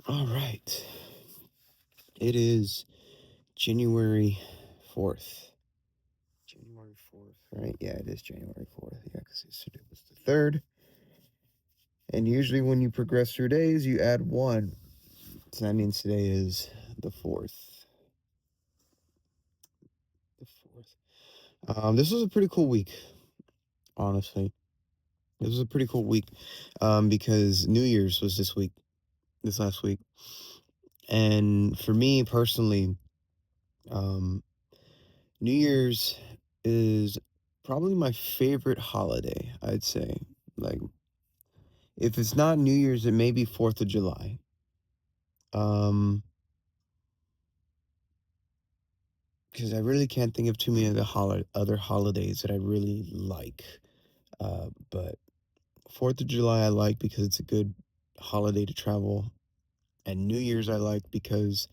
All right. It is January 4th. January 4th, right? Yeah, it is January 4th. Yeah, because yesterday was the 3rd. And usually when you progress through days, you add one. So that means today is the 4th. The 4th. This was a pretty cool week, honestly. This was a pretty cool week because New Year's was this last week. And for me personally, um, New Year's is probably my favorite holiday, I'd say. Like, if it's not New Year's, it may be 4th of July. Um, because I really can't think of too many of the other holidays that I really like. But 4th of July I like because it's a good holiday to travel, and New Year's I like because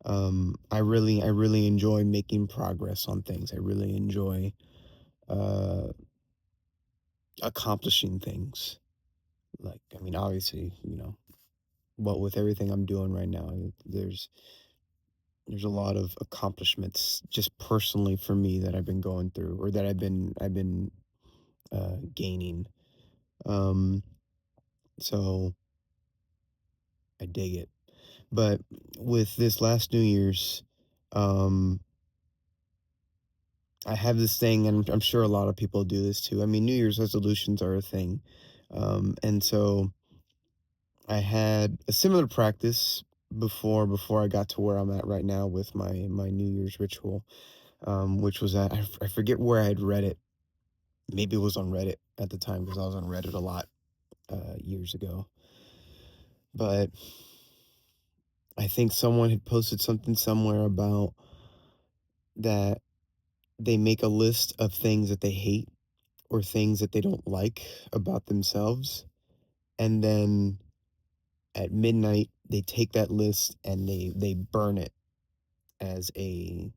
I really enjoy making progress on things. I really enjoy uh accomplishing things. Like, I mean, obviously, what with everything I'm doing right now, there's a lot of accomplishments just personally for me that I've been going through or that I've been gaining. Um, so I dig it. But with this last New Year's, um, I have this thing, and I'm sure a lot of people do this too. I mean, New Year's resolutions are a thing. And so I had a similar practice before I got to where I'm at right now with my New Year's ritual, which was that I forget where I had read it. Maybe it was on Reddit at the time because I was on Reddit a lot years ago. But I think someone had posted something somewhere about that they make a list of things that they hate or things that they don't like about themselves, and then at midnight they take that list and they burn it as a,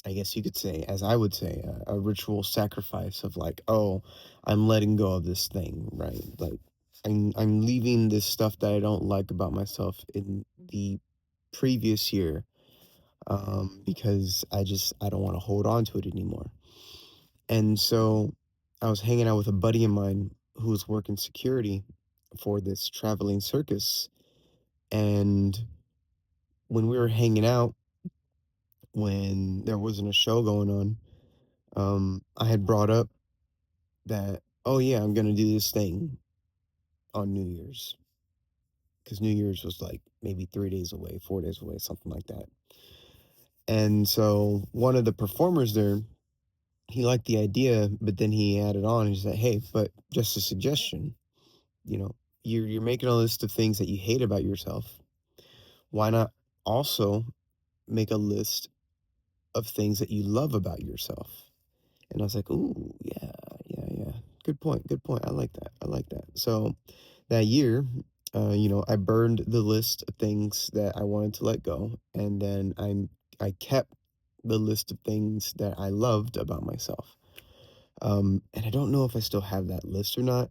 I guess you could say, as I would say, a ritual sacrifice of like, oh, I'm letting go of this thing, right? Like, I'm leaving this stuff that I don't like about myself in the previous year, because I don't want to hold on to it anymore. And so I was hanging out with a buddy of mine who was working security for this traveling circus, and when we were hanging out, when there wasn't a show going on, I had brought up that, oh yeah, I'm gonna do this thing on New Year's because New Year's was like maybe 3 days away, 4 days away, something like that. And so one of the performers there, he liked the idea, but then he added on. He said, "Hey, but just a suggestion. You know, you're making a list of things that you hate about yourself. Why not also make a list of things that you love about yourself?" And I was like, "Ooh, yeah, yeah, yeah. Good point. Good point. I like that. I like that." So that year, I burned the list of things that I wanted to let go, and then I kept the list of things that I loved about myself. And I don't know if I still have that list or not.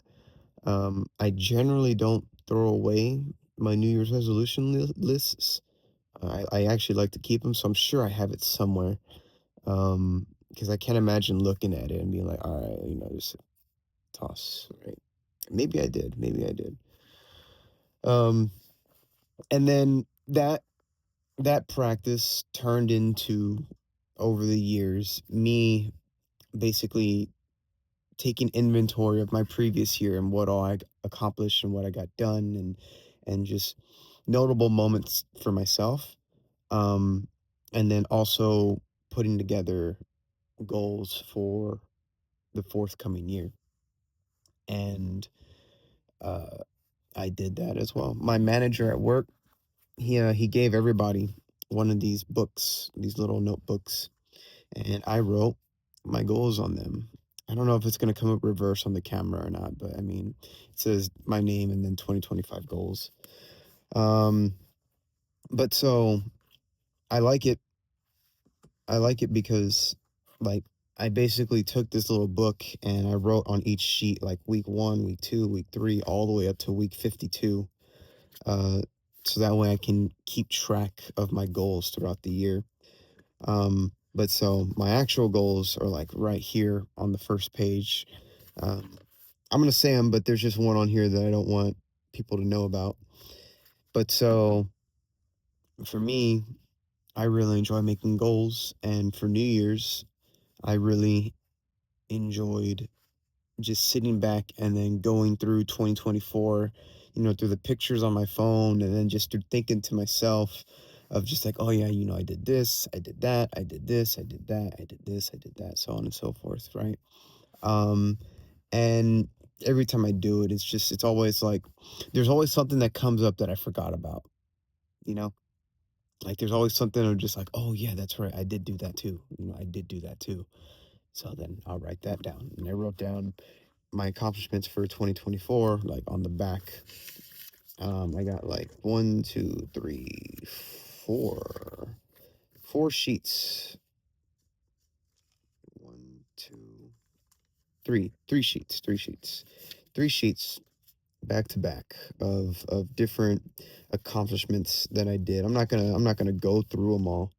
I generally don't throw away my New Year's resolution lists. I actually like to keep them, so I'm sure I have it somewhere. Because I can't imagine looking at it and being like, all right, just toss, right? Maybe I did. Maybe I did. Um, and then that practice turned into, over the years, me basically taking inventory of my previous year and what all I accomplished and what I got done, and just notable moments for myself. Um, and then also putting together goals for the forthcoming year. And uh, I did that as well. My manager at work, he gave everybody one of these books, these little notebooks, and I wrote my goals on them. I don't know if it's going to come up reverse on the camera or not, but I mean, it says my name and then 2025 goals. Um, but so I like it. I like it because, like, I basically took this little book and I wrote on each sheet like week 1, week 2, week 3, all the way up to week 52. Uh, so that way I can keep track of my goals throughout the year. But so my actual goals are like right here on the first page. Um, I'm gonna say them, but there's just one on here that I don't want people to know about. But so for me, I really enjoy making goals, and for New Year's, I really enjoyed just sitting back and then going through 2024, through the pictures on my phone, and then just through thinking to myself of just like, oh yeah, I did this, I did that, I did this, I did that, I did this, I did that, so on and so forth, right? Um, and every time I do it, it's always like, there's always something that comes up that I forgot about, you know? Like there's always something of just like, oh yeah, that's right, I did do that too. I did do that too. So then I'll write that down. And I wrote down my accomplishments for 2024, like on the back. I got like one, two, three, four sheets. One, two, three sheets back to back of different accomplishments that I did. I'm not gonna go through them all.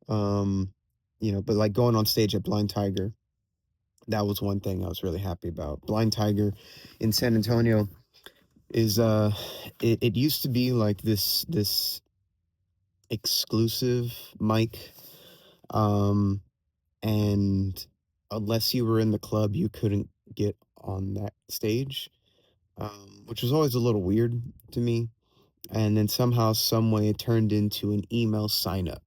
Um, but like going on stage at Blind Tiger, that was one thing I was really happy about. Blind Tiger in San Antonio is it used to be like this exclusive mic, um and unless you were in the club you couldn't get on that stage, which was always a little weird to me. And then somehow some way it turned into an email sign up,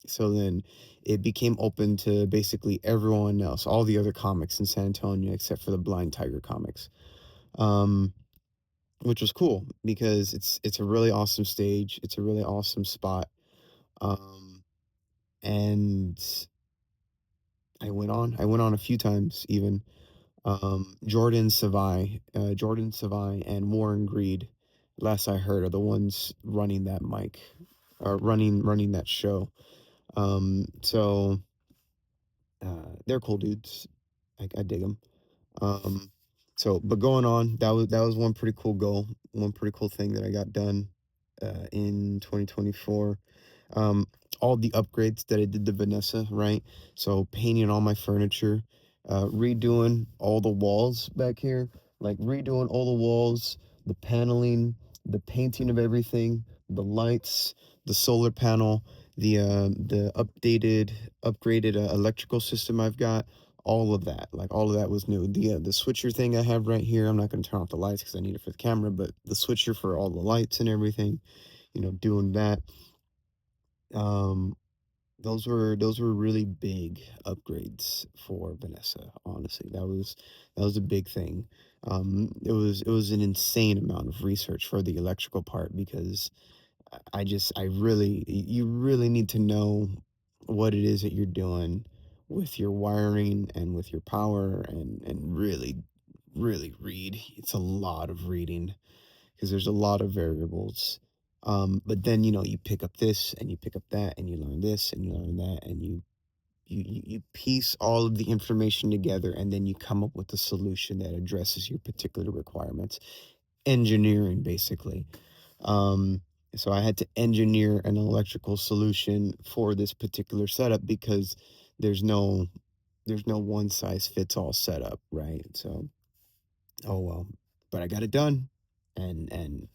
so then it became open to basically everyone else, all the other comics in San Antonio except for the Blind Tiger comics. um which was cool because it's a really awesome stage. It's a really awesome spot. Um, and I went on a few times even. Jordan Savai and Warren Greed, last I heard, are the ones running that mic, or running that show. So they're cool dudes. I dig them. Um, but going on, that was one pretty cool goal, one pretty cool thing that I got done in 2024. Um, all the upgrades that I did to Vanessa, right? So painting all my furniture, redoing all the walls back here, like redoing all the walls, the paneling, the painting of everything, the lights, the solar panel, the upgraded electrical system I've got, all of that. Like all of that was new. The switcher thing I have right here, I'm not going to turn off the lights because I need it for the camera, but the switcher for all the lights and everything, doing that. um those were really big upgrades for Vanessa. Honestly, that was a big thing. It was an insane amount of research for the electrical part because you really need to know what it is that you're doing with your wiring and with your power, and really read. It's a lot of reading because there's a lot of variables. But then you pick up this and you pick up that and you learn this and you learn that, and you piece all of the information together, and then you come up with a solution that addresses your particular requirements. Engineering, basically. Um, so I had to engineer an electrical solution for this particular setup because there's no there's no one size fits all setup, right? So, oh well, but I got it done, and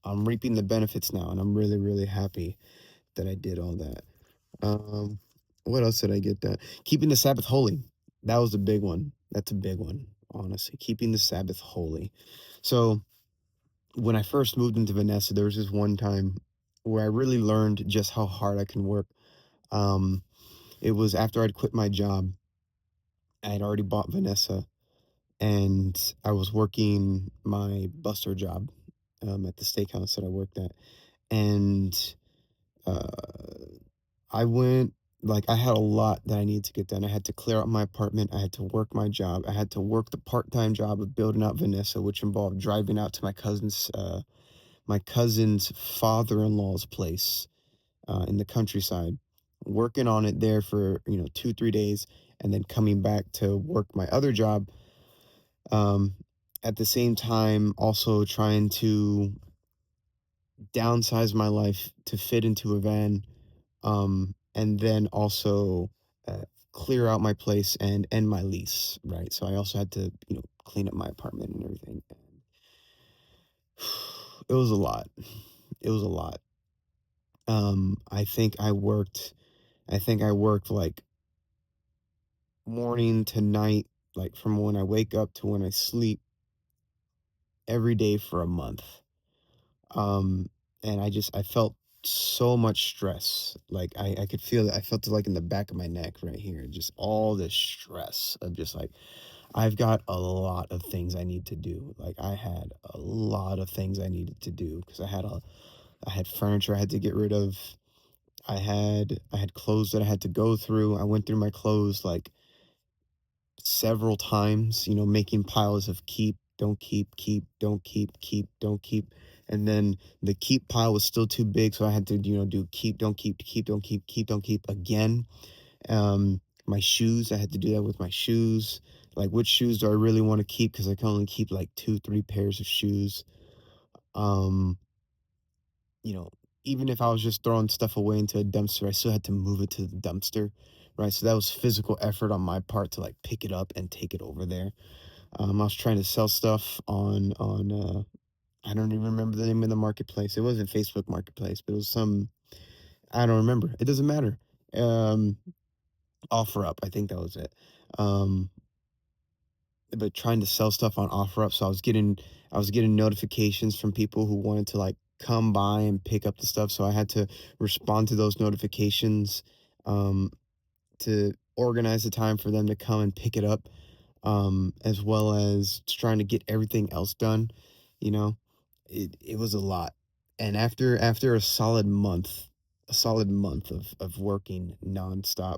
I'm reaping the benefits now, and I'm really, really happy that I did all that. Um, what else did I get done? Keeping the Sabbath holy. That was a big one. That's a big one, honestly. Keeping the Sabbath holy. So when I first moved into Vanessa, there was this one time where I really learned just how hard I can work. Um, it was after I'd quit my job. I had already bought Vanessa, and I was working my buster job at the steakhouse that I worked at. And uh, I went, like, I had a lot that I needed to get done. I had to clear out my apartment. I had to work my job. I had to work the part-time job of building out Vanessa, which involved driving out to my cousin's father-in-law's place in the countryside, working on it there for 2 3 days, and then coming back to work my other job. Um, at the same time, also trying to downsize my life to fit into a van, and then also clear out my place and end my lease, right? So I also had to, clean up my apartment and everything. It was a lot. It was a lot. I think I worked like morning to night, like from when I wake up to when I sleep every day for a month. Um, and I felt so much stress. Like I could feel it. I felt it like in the back of my neck right here. Just all this stress of just like, I've got a lot of things I need to do. Like I had a lot of things I needed to do because I had furniture I had to get rid of. I had clothes that I had to go through. I went through my clothes like several times, making piles of keep, don't keep, keep, don't keep, keep, don't keep. And then the keep pile was still too big, so I had to, do keep, don't keep, keep, don't keep, keep, don't keep again. My shoes, I had to do that with my shoes. Like, which shoes do I really want to keep? Because I can only keep like two, three pairs of shoes. Um, you know, Even if I was just throwing stuff away into a dumpster, I still had to move it to the dumpster, right? So that was physical effort on my part to like pick it up and take it over there. I was trying to sell stuff on I don't even remember the name of the marketplace. It wasn't Facebook Marketplace, but it was some I don't remember. It doesn't matter. Um, OfferUp, I think that was it. Um, but trying to sell stuff on OfferUp, so I was getting notifications from people who wanted to like come by and pick up the stuff. So I had to respond to those notifications um, to organize the time for them to come and pick it up, as well as trying to get everything else done. You know, it was a lot. And after a solid month of working nonstop,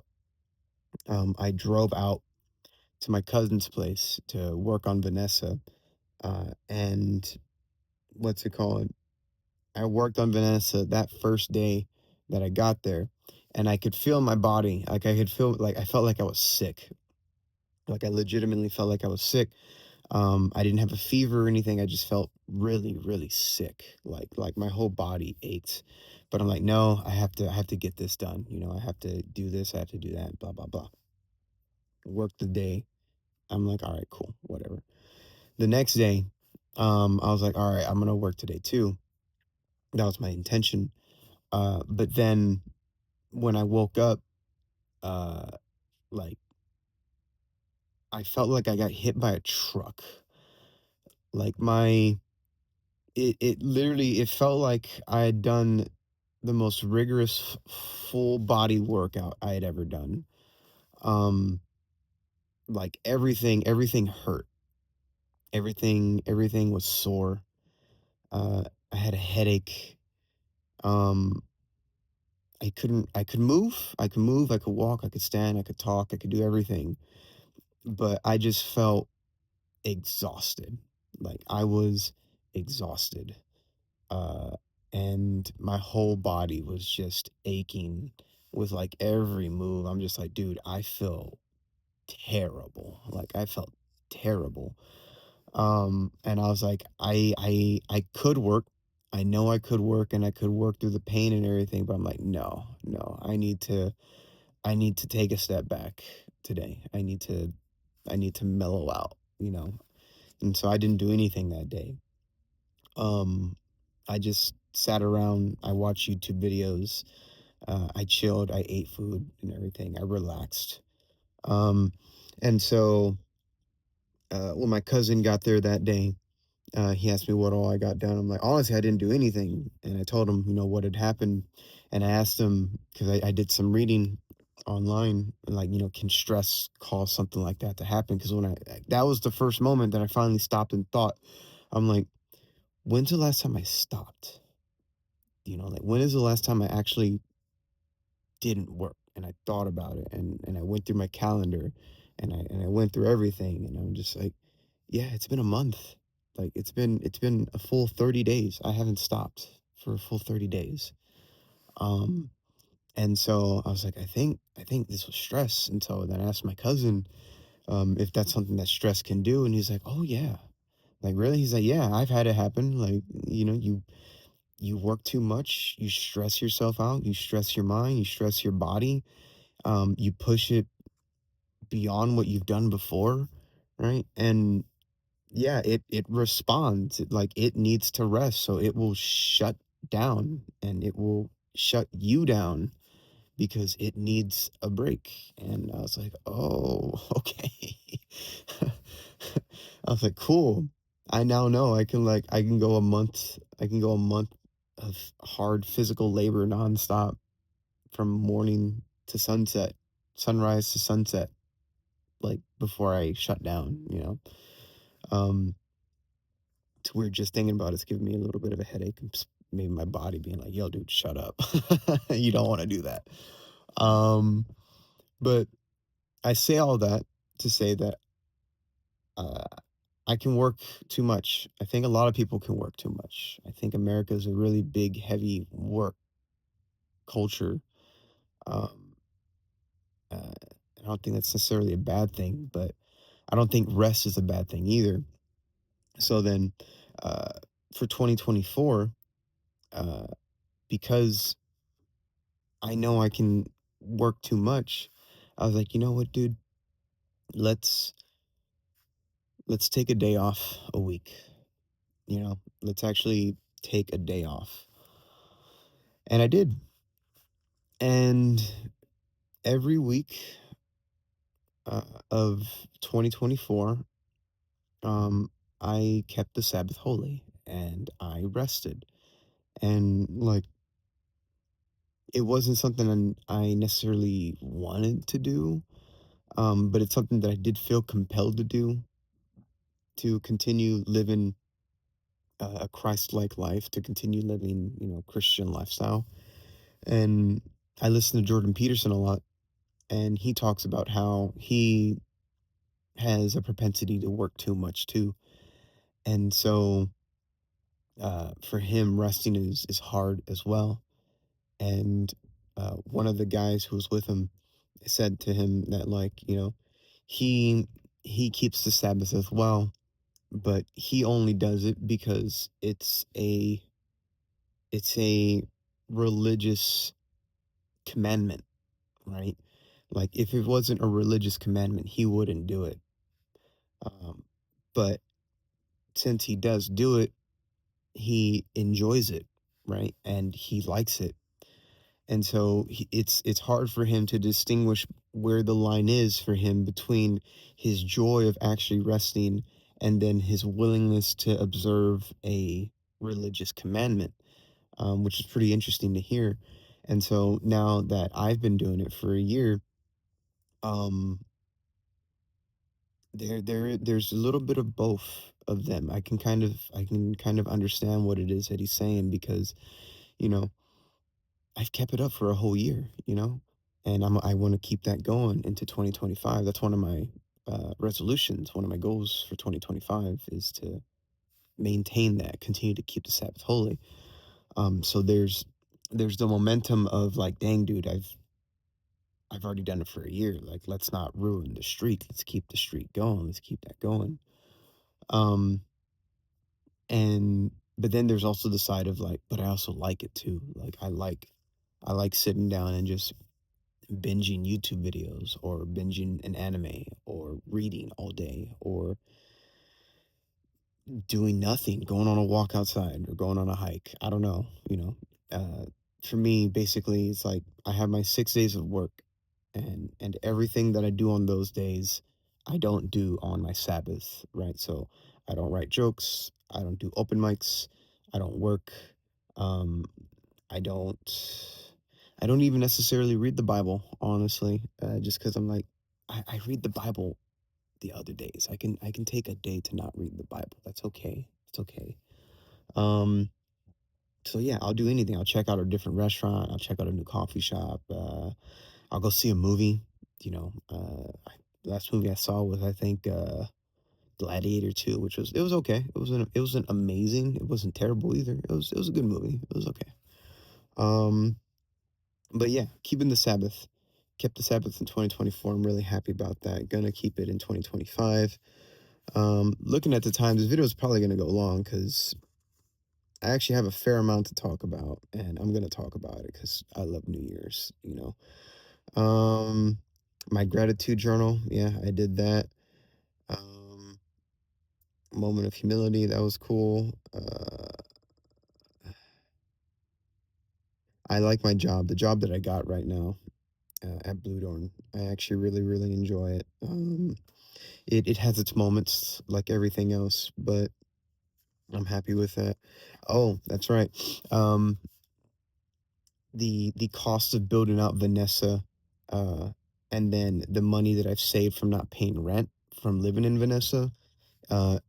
I drove out to my cousin's place to work on Vanessa. And what's it called? I worked on Vanessa that first day that I got there, and I could feel my body. Like I could feel like I felt like I was sick. Like I legitimately felt like I was sick. I didn't have a fever or anything. I just felt really, really sick. Like my whole body ached. But I'm like, no, I have to get this done. I have to do this. I have to do that. Blah blah blah. Work the day. I'm like, all right, cool, whatever. The next day, I was like, all right, I'm gonna work today too. That was my intention. But then when I woke up, uh, like I felt like I got hit by a truck. Like it literally, it felt like I had done the most rigorous full body workout I had ever done. Um, like everything hurt. Everything was sore. I had a headache. Um, I could move. I could move, I could walk, I could stand, I could talk, I could do everything. But I just felt exhausted. Like I was exhausted. Uh and my whole body was just aching with like every move. I'm just like, dude, I feel terrible. Like I felt terrible. And I was like, I could work. I know I could work and I could work through the pain and everything, but I'm like, no, no, I need to take a step back today. I need to mellow out. And so I didn't do anything that day. Um, I just sat around, I watched YouTube videos, I chilled, I ate food and everything. I relaxed. Um, and so when my cousin got there that day, he asked me what all I got done. I'm like, honestly, I didn't do anything. And I told him, what had happened. And I asked him, because I did some reading online, like, can stress cause something like that to happen? Because that was the first moment that I finally stopped and thought, I'm like, when's the last time I stopped? Like, when is the last time I actually didn't work? And I thought about it and I went through my calendar and I went through everything. And I'm just like, yeah, it's been a month. Like it's been a full 30 days. I haven't stopped for a full 30 days. Um, and so I was like, I think this was stress. And so then I asked my cousin, if that's something that stress can do. And he's like, oh yeah. Like really? He's like, yeah, I've had it happen. Like, you work too much, you stress yourself out, you stress your mind, you stress your body, you push it beyond what you've done before, right? And yeah, it responds. It needs to rest, so it will shut down and it will shut you down because it needs a break. And I was like, "Oh, okay." I was like, "Cool. I now know I can go a month of hard physical labor nonstop from morning to sunset, sunrise to sunset, like before I shut down, you know?" Um, it's weird just thinking about it's giving me a little bit of a headache. Maybe my body being like, "Yo, dude, shut up. You don't want to do that." Um, but I say all that to say that uh, I can work too much. I think a lot of people can work too much. I think America is a really big, heavy work culture. Um, uh, I don't think that's necessarily a bad thing, but I don't think rest is a bad thing either. So then, uh, for 2024, uh, because I know I can work too much, I was like, you know what, dude, let's let's take a day off a week. Let's actually take a day off. And I did. And every week uh, of 2024, um, I kept the Sabbath holy and I rested. And like, it wasn't something I necessarily wanted to do, but it's something that I did feel compelled to do to continue living a Christ-like life, to continue living, Christian lifestyle. And I listen to Jordan Peterson a lot, and he talks about how he has a propensity to work too much too. And so for him, resting is hard as well. And one of the guys who was with him said to him that, like, he he keeps the Sabbath as well, but he only does it because it's a religious commandment, right? Like, if it wasn't a religious commandment, he wouldn't do it. Um, but since he does do it, he enjoys it, right? And he likes it. And so it's hard for him to distinguish where the line is for him between his joy of actually resting and then his willingness to observe a religious commandment, which is pretty interesting to hear. And so now that I've been doing it for a year, um, there's a little bit of both of them. I can kind of understand what it is that he's saying because, you know, I've kept it up for a whole year, and I want to keep that going into 2025. That's one of my resolutions. One of my goals for 2025 is to maintain that, continue to keep the Sabbath holy. So there's the momentum of like, dang, dude, I've already done it for a year. Like, let's not ruin the streak. Let's keep the streak going. Let's keep that going. Um, and but then there's also the side of like, but I also like it too. Like, I like sitting down and just binging YouTube videos or binging an anime or reading all day or doing nothing, going on a walk outside or going on a hike. I don't know. Uh, for me, basically, it's like I have my 6 days of work, and everything that I do on those days, I don't do on my Sabbath, right? So I don't write jokes, I don't do open mics, I don't work, um, I don't. I don't even necessarily read the Bible, honestly, just because I'm like, I read the Bible the other days. I can take a day to not read the Bible. That's okay. It's okay. Um, so yeah, I'll do anything. I'll check out a different restaurant. I'll check out a new coffee shop. I'll go see a movie. Last movie I saw was, I think, Gladiator 2, which it was okay. It wasn't amazing. It wasn't terrible either. It was a good movie. It was okay. Um, but yeah, keeping the Sabbath. Kept the Sabbath in 2024. I'm really happy about that. Gonna keep it in 2025. Looking at the time, this video is probably gonna go long because I actually have a fair amount to talk about, and I'm gonna talk about it because I love New Year's, you know. My gratitude journal, yeah, I did that. Um, Moment of humility, that was cool. I like my job, the job that I got right now at Blue Dorn. I actually really, really enjoy it. It has its moments like everything else, but I'm happy with that. Oh, that's right. Um, the cost of building out Vanessa, uh, and then the money that I've saved from not paying rent from living in Vanessa, uh,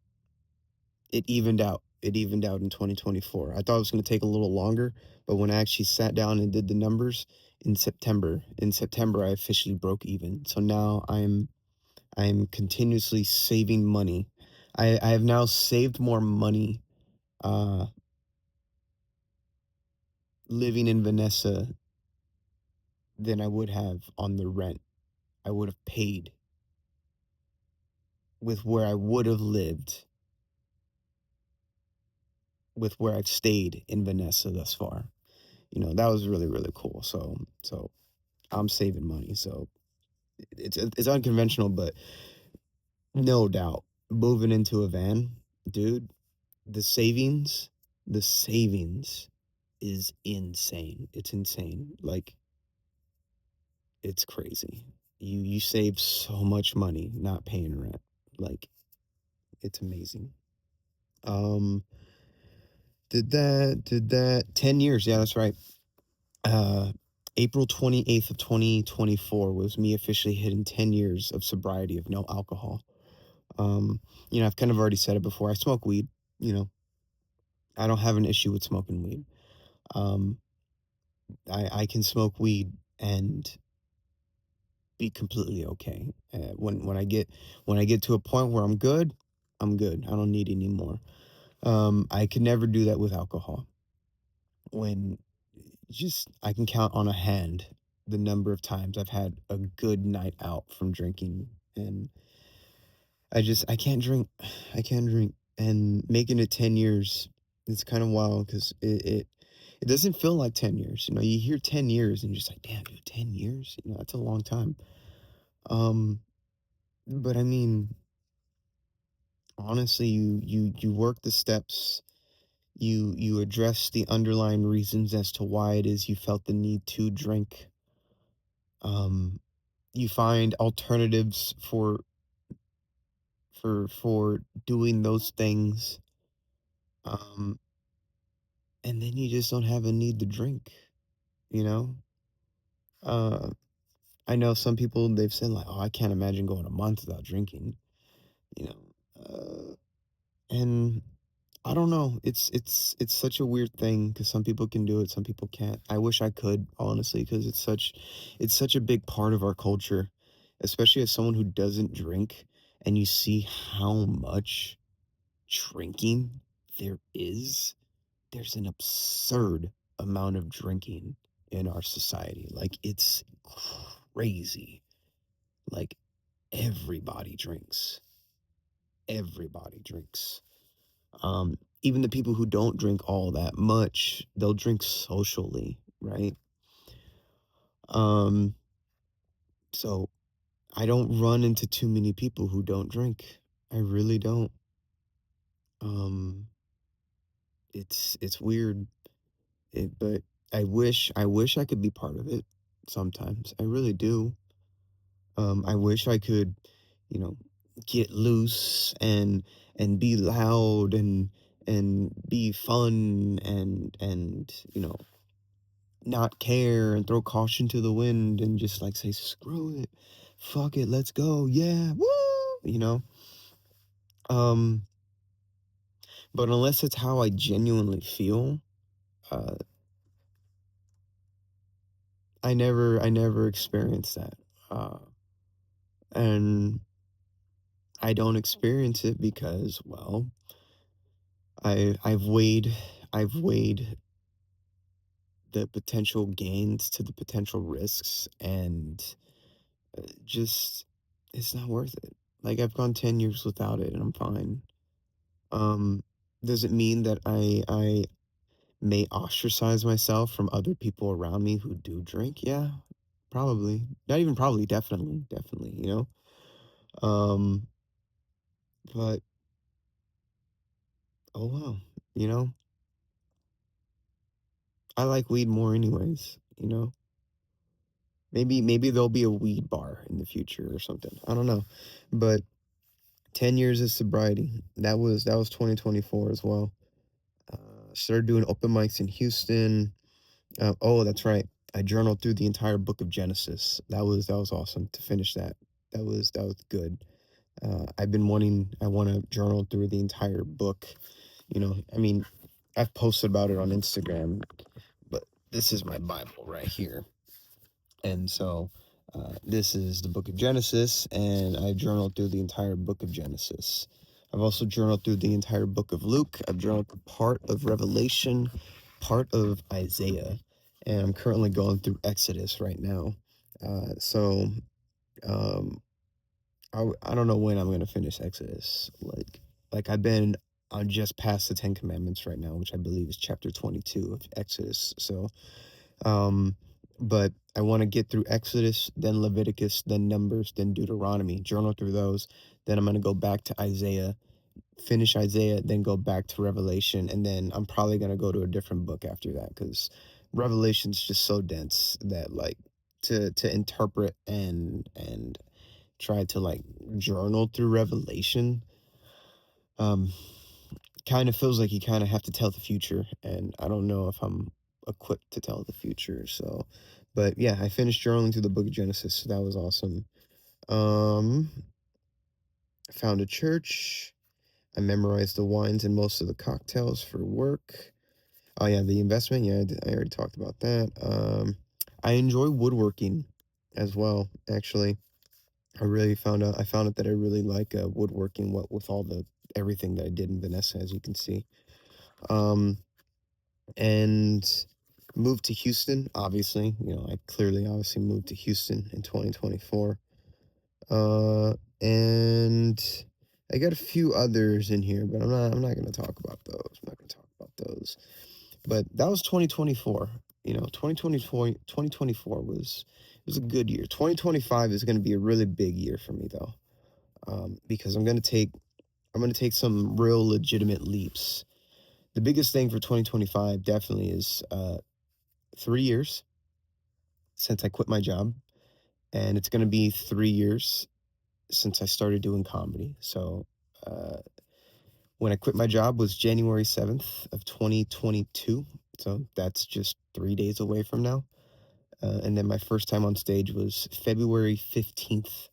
it evened out. It evened out in 2024. I thought it was going to take a little longer, but when I actually sat down and did the numbers in September I officially broke even. So now I'm continuously saving money. I have now saved more money uh living in Vanessa than I would have on the rent I would have paid with where I would have lived with where I've stayed in Vanessa thus far. That was really, really cool. So I'm saving money. So it's unconventional, but no doubt moving into a van, dude, the savings, the savings is insane. It's insane. Like it's crazy. You save so much money not paying rent. Like it's amazing. Um did that 10 years. Yeah, that's right. Uh April 28th of 2024 was me officially hitting 10 years of sobriety of no alcohol. Um I've kind of already said it before. I smoke weed, you know. I don't have an issue with smoking weed. Um I can smoke weed and be completely okay. When I get to a point where I'm good, I'm good. I don't need any more. I could never do that with alcohol. When just I can count on a hand the number of times I've had a good night out from drinking, and I can't drink. I can't drink, and making it 10 years, it's kind of wild because it doesn't feel like 10 years. You hear 10 years and you're just like, damn, dude, 10 years. That's a long time. Um, but I mean, honestly, you work the steps. You address the underlying reasons as to why it is you felt the need to drink. Um, you find alternatives for doing those things. Um, and then you just don't have a need to drink, you know? Uh, I know some people they've said like, "Oh, I can't imagine going a month without drinking," you know. And I don't know. It's such a weird thing because some people can do it, some people can't. I wish I could, honestly, because it's such a big part of our culture, especially as someone who doesn't drink, and you see how much drinking there is. There's an absurd amount of drinking in our society. Like it's crazy. Like everybody drinks. Everybody drinks. Even the people who don't drink all that much, they'll drink socially, right? Um, so I don't run into too many people who don't drink. I really don't. Um, it's weird, but I wish I could be part of it sometimes. I really do. I wish I could, you know, get loose and be loud and be fun and not care and throw caution to the wind and just like say screw it, fuck it, let's go, yeah, woo, you know. Um, but unless it's how I genuinely feel, uh, I never experienced that, uh, and I don't experience it because, well, I've weighed the potential gains to the potential risks, and just it's not worth it. Like I've gone 10 years without it, and I'm fine. Um, does it mean that I may ostracize myself from other people around me who do drink. Yeah, probably. Not even probably, definitely, definitely, you know? Um, but oh well, you know, I like weed more anyways, you know? Maybe there'll be a weed bar in the future or something. I don't know. But 10 years of sobriety. That was 2024 as well. Started doing open mics in Houston. Oh, that's right. I journaled through the entire book of Genesis. That was awesome to finish that. That was good. I want to journal through the entire book. You know, I mean, I've posted about it on Instagram, but this is my Bible right here. And so this is the book of Genesis, and I journaled through the entire book of Genesis. I've also journaled through the entire book of Luke. I've journaled part of Revelation, part of Isaiah, and I'm currently going through Exodus right now. So um, I don't know when I'm gonna finish Exodus. Like I'm just past the Ten Commandments right now, which I believe is chapter 22 of Exodus. So um, but I want to get through Exodus, then Leviticus, then Numbers, then Deuteronomy, journal through those. Then I'm going to go back to Isaiah, finish Isaiah, then go back to Revelation. And then I'm probably going to go to a different book after that because Revelation's just so dense that like to interpret and try to like journal through Revelation um kind of feels like you kind of have to tell the future, and I don't know if I'm equipped to tell the future. So, but yeah, I finished journaling through the book of Genesis, so that was awesome. Um, I found a church. I memorized the wines and most of the cocktails for work. Oh yeah, the investment. Yeah, I already talked about that. I enjoy woodworking as well. Actually, I found out that I really like woodworking. What with all the everything that I did in Vanessa, as you can see. Um, and moved to Houston. Obviously, you know, I clearly obviously moved to Houston in 2024. And I got a few others in here, but I'm not going to talk about those. I'm not going to talk about those. But that was 2024. You know, 2024 was a good year. 2025 is going to be a really big year for me though. Because I'm going to take some real legitimate leaps. The biggest thing for 2025 definitely is 3 years since I quit my job, and it's going to be 3 years since I started doing comedy. So, uh, when I quit my job was January 7th of 2022. So that's just 3 days away from now. And then my first time on stage was February 15th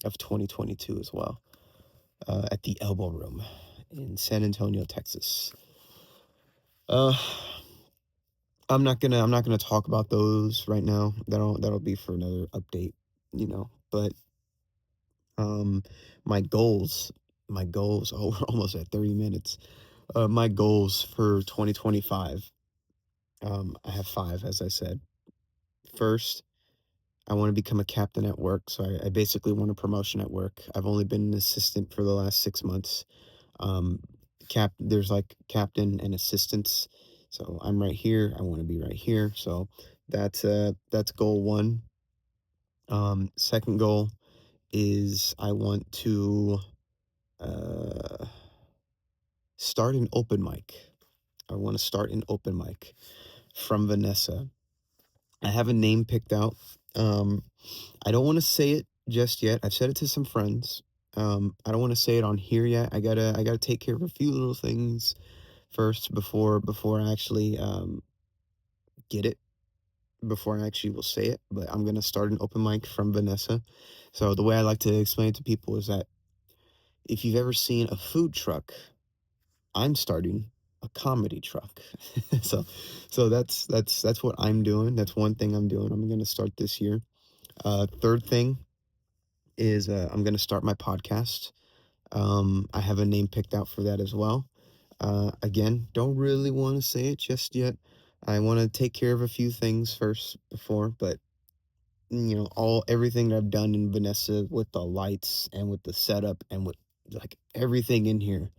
of 2022 as well, at the Elbow Room in San Antonio, Texas. Uh, I'm not gonna talk about those right now. That'll be for another update, you know. But um, my goals, my goals. Oh, we're almost at 30 minutes. My goals for 2025. I have five, as I said. First, I want to become a captain at work. So I basically want a promotion at work. I've only been an assistant for the last 6 months. Um, there's like captain and assistants. So I'm right here. I want to be right here. So that's goal one. Second goal is I want to uh, start an open mic. I want to start an open mic from Vanessa. I have a name picked out. Um, I don't want to say it just yet. I've said it to some friends. I don't want to say it on here yet. I gotta take care of a few little things first before I actually get it. Before I actually will say it, but I'm gonna start an open mic from Vanessa. So the way I like to explain it to people is that if you've ever seen a food truck, I'm starting a comedy truck. so that's what I'm doing. That's one thing I'm doing. I'm gonna start this year. Third thing is I'm gonna start my podcast. I have a name picked out for that as well. Again, don't really want to say it just yet. I want to take care of a few things first before, but you know, everything that I've done in Vanessa with the lights and with the setup and with like everything in here,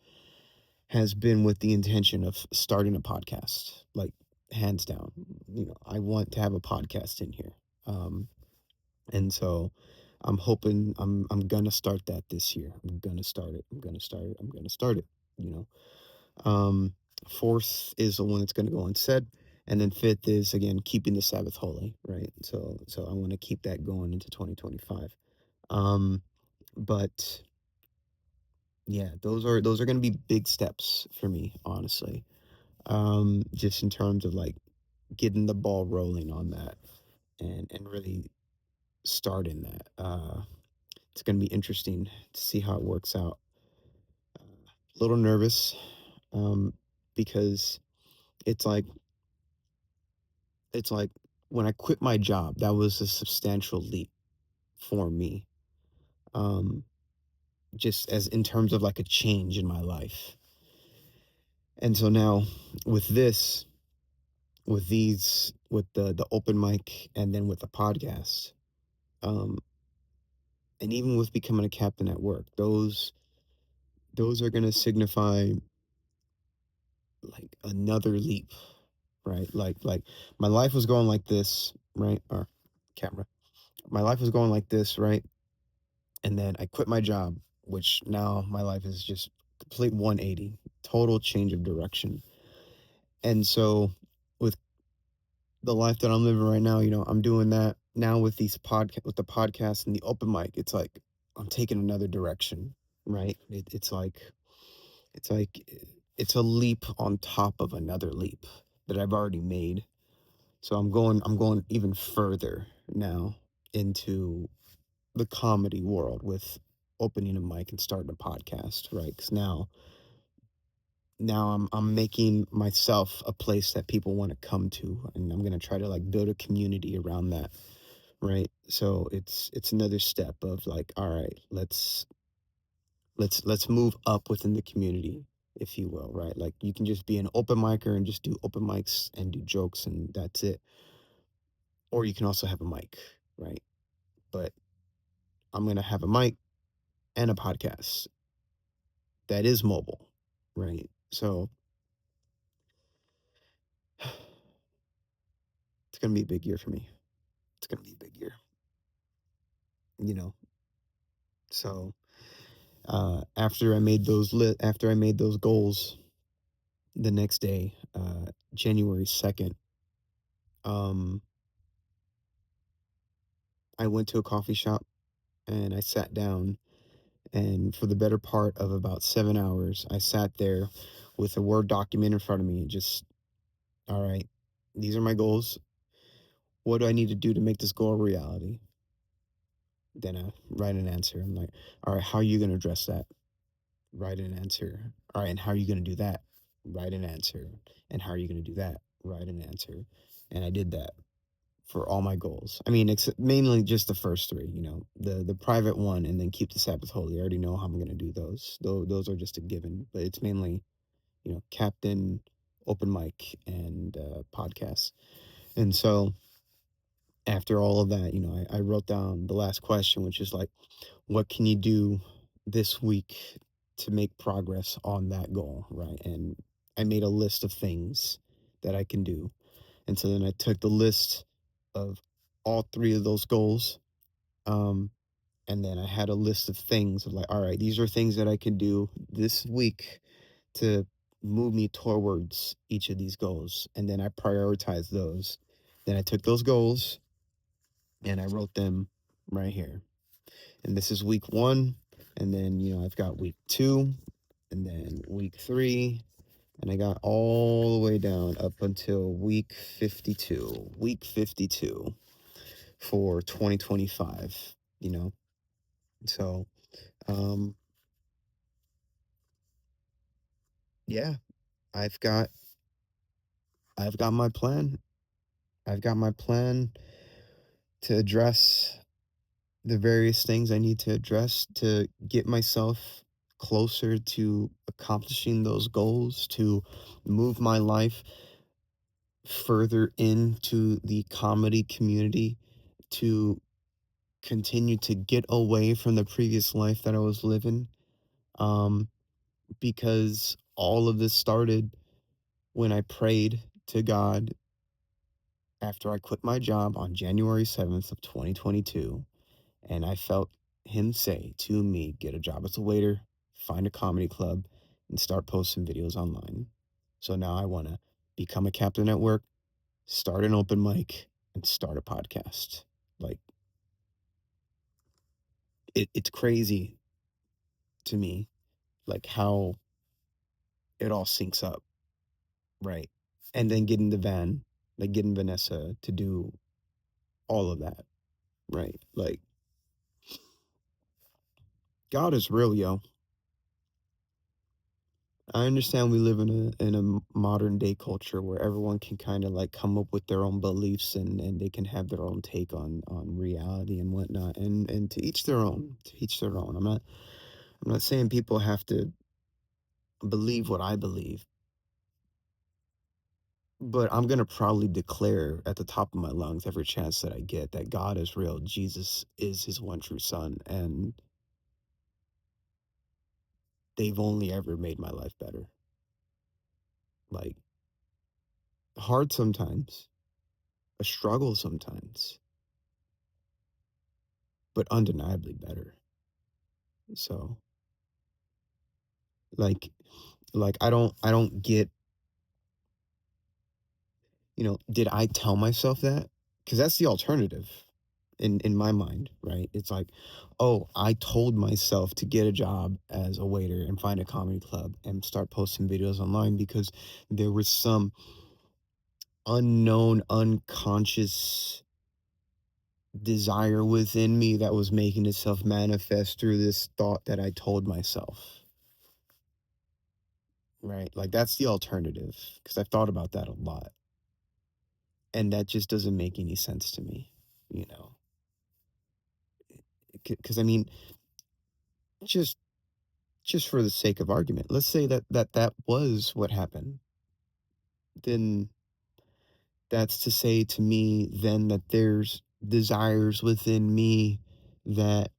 has been with the intention of starting a podcast, like hands down. I want to have a podcast in here. Um, and so I'm hoping I'm gonna start that this year. I'm gonna start it. I'm gonna start it. I'm gonna start it. You know. Um, Fourth is the one that's gonna go unsaid. And then fifth is again keeping the Sabbath holy, right? So I want to keep that going into 2025. Um, but yeah, those are going to be big steps for me, honestly. Just in terms of like getting the ball rolling on that and really starting that. It's going to be interesting to see how it works out. A little nervous, um, because it's like it's like when I quit my job, that was a substantial leap for me. Um, just as in terms of like a change in my life. And so now with this, with the open mic and then with the podcast, um, and even with becoming a captain at work, those are gonna signify like another leap, right? Like my life was going like this, right? Or camera. My life was going like this, right? And then I quit my job, which now my life is just complete 180, total change of direction. And so with the life that I'm living right now, I'm doing that now with with the podcast and the open mic. It's like I'm taking another direction, right? It's like it's a leap on top of another leap that I've already made. So I'm going even further now into the comedy world with opening a mic and starting a podcast, right? Because now I'm making myself a place that people want to come to, and I'm gonna try to like build a community around that, right? So it's another step of like, all right, let's move up within the community, if you will, right? Like you can just be an open micer and just do open mics and do jokes and that's it, or you can also have a mic, right? But I'm gonna have a mic and a podcast that is mobile, right? So it's gonna be a big year for me. It's gonna be a big year, you know. So after I made those goals, the next day, January 2nd, um, I went to a coffee shop and I sat down. And for the better part of about 7 hours, I sat there with a Word document in front of me and just, all right, these are my goals. What do I need to do to make this goal a reality? Then I write an answer. I'm like, all right, how are you going to address that? Write an answer. All right, and how are you going to do that? Write an answer. And how are you going to do that? Write an answer. And I did that for all my goals. I mean, it's mainly just the first three, the private one, and then keep the Sabbath holy. I already know how I'm going to do those. Though those are just a given, but it's mainly, captain, open mic, and podcasts. And so after all of that, I wrote down the last question, which is like, what can you do this week to make progress on that goal, right? And I made a list of things that I can do. And so then I took the list of all three of those goals. Um, and then I had a list of things of like, all right, these are things that I can do this week to move me towards each of these goals. And then I prioritized those. Then I took those goals and I wrote them right here. And this is week one. And then, I've got week two and then week three. And I got all the way down up until week 52. Week 52 for 2025, you know? So, um, yeah, I've got I've got my plan. I've got my plan to address the various things I need to address to get myself closer to accomplishing those goals, to move my life further into the comedy community, to continue to get away from the previous life that I was living. Um, because all of this started when I prayed to God after I quit my job on January 7th of 2022, and I felt him say to me, "Get a job as a waiter, find a comedy club, and start posting videos online." So now I wanna become a captain at work, start an open mic, and start a podcast. Like, it's crazy to me, like, how it all syncs up, right? And then getting the van, like, getting Vanessa to do all of that, right? Like, God is real, yo. I understand we live in a modern day culture where everyone can kind of like come up with their own beliefs and they can have their own take on reality and whatnot, and to each their own, to each their own. I'm not saying people have to believe what I believe, but I'm gonna probably declare at the top of my lungs every chance that I get that God is real, Jesus is his one true son, and they've only ever made my life better. Like, hard sometimes, a struggle sometimes, but undeniably better. So, like I don't get, did I tell myself that? Because that's the alternative in my mind, right? It's like, oh, I told myself to get a job as a waiter and find a comedy club and start posting videos online because there was some unknown, unconscious desire within me that was making itself manifest through this thought that I told myself, right? Like, that's the alternative because I've thought about that a lot. And that just doesn't make any sense to me, you know? Because I mean, just just for the sake of argument, let's say that was what happened, then that's to say to me then that there's desires within me that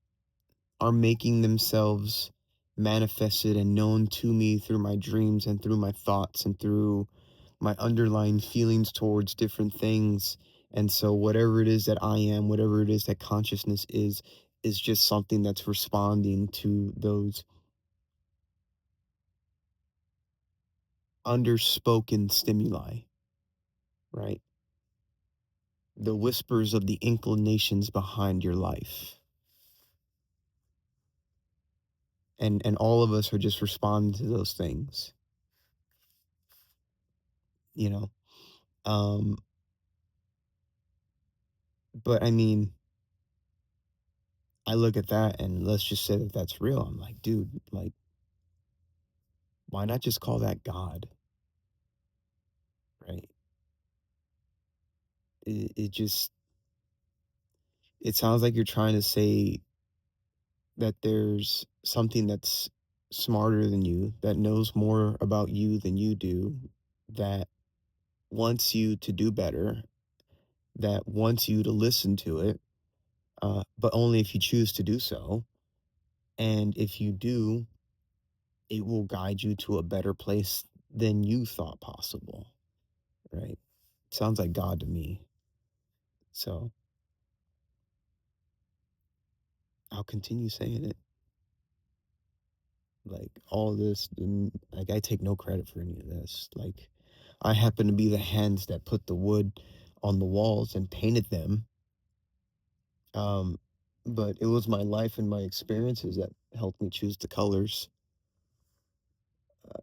are making themselves manifested and known to me through my dreams and through my thoughts and through my underlying feelings towards different things. And so whatever it is that I am, whatever it is that consciousness is just something that's responding to those underspoken stimuli, right? The whispers of the inclinations behind your life. And all of us are just responding to those things, you know? Um, but I mean, I look at that and let's just say that that's real. I'm like, dude, like, why not just call that God, right? It just, it sounds like you're trying to say that there's something that's smarter than you, that knows more about you than you do, that wants you to do better, that wants you to listen to it, but only if you choose to do so. And if you do, it will guide you to a better place than you thought possible, right? Sounds like God to me. So I'll continue saying it. Like, all this, like, I take no credit for any of this. Like, I happen to be the hands that put the wood on the walls and painted them. Um, but it was my life and my experiences that helped me choose the colors.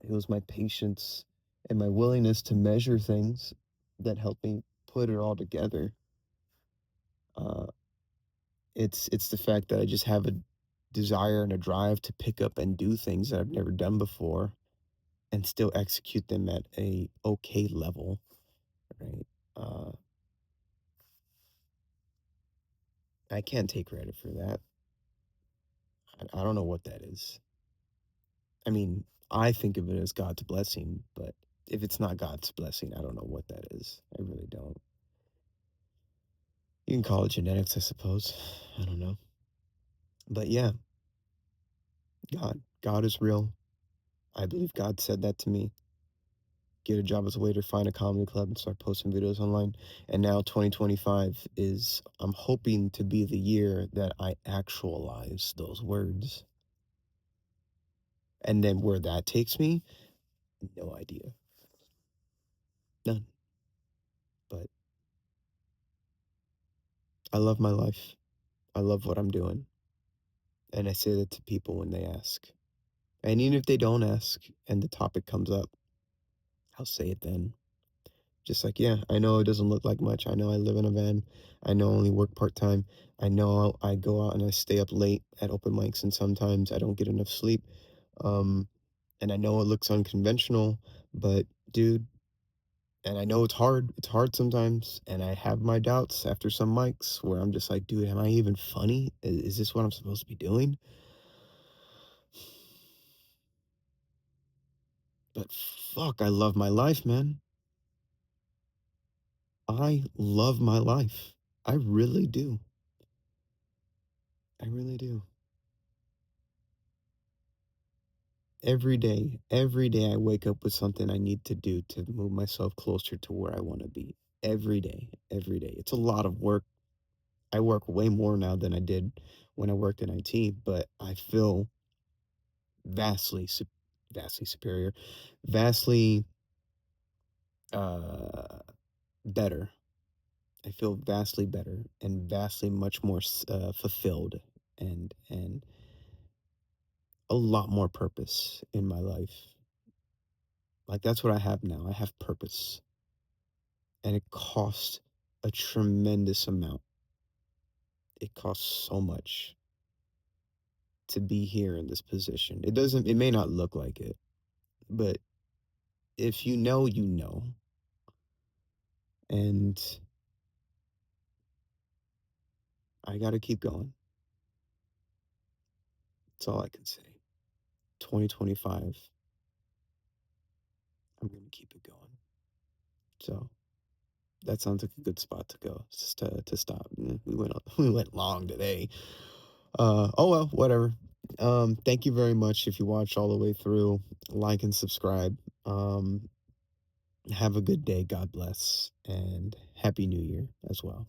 It was my patience and my willingness to measure things that helped me put it all together. Uh, it's the fact that I just have a desire and a drive to pick up and do things that I've never done before and still execute them at a okay level, right? Uh, I can't take credit for that. I don't know what that is. I mean, I think of it as God's blessing, but if it's not God's blessing, I don't know what that is. I really don't. You can call it genetics, I suppose. I don't know. But yeah, God is real. I believe God said that to me. Get a job as a waiter, find a comedy club, and start posting videos online. And now 2025 is, I'm hoping to be the year that I actualize those words. And then where that takes me, no idea. None. But I love my life. I love what I'm doing. And I say that to people when they ask. And even if they don't ask and the topic comes up, I'll say it then. Just like, yeah, I know it doesn't look like much. I know I live in a van. I know I only work part time. I know I go out and I stay up late at open mics, and sometimes I don't get enough sleep. Um, and I know it looks unconventional, but dude, and I know it's hard. It's hard sometimes. And I have my doubts after some mics where I'm just like, dude, am I even funny? Is this what I'm supposed to be doing? But fuck, I love my life, man. I love my life. I really do. I really do. Every day I wake up with something I need to do to move myself closer to where I want to be. Every day. It's a lot of work. I work way more now than I did when I worked in IT, but I feel vastly, vastly superior, vastly uh, better. I feel vastly better and vastly much more fulfilled and a lot more purpose in my life. Like that's what I have now. I have purpose. And it costs a tremendous amount. It costs so much to be here in this position. It may not look like it, but if you know, you know. And I got to keep going. That's all I can say. 2025, I'm going to keep it going. So that sounds like a good spot to go, just to stop. We went we went long today. Oh well, whatever. Thank you very much if you watched all the way through. Like and subscribe. Have a good day. God bless. And Happy New Year as well.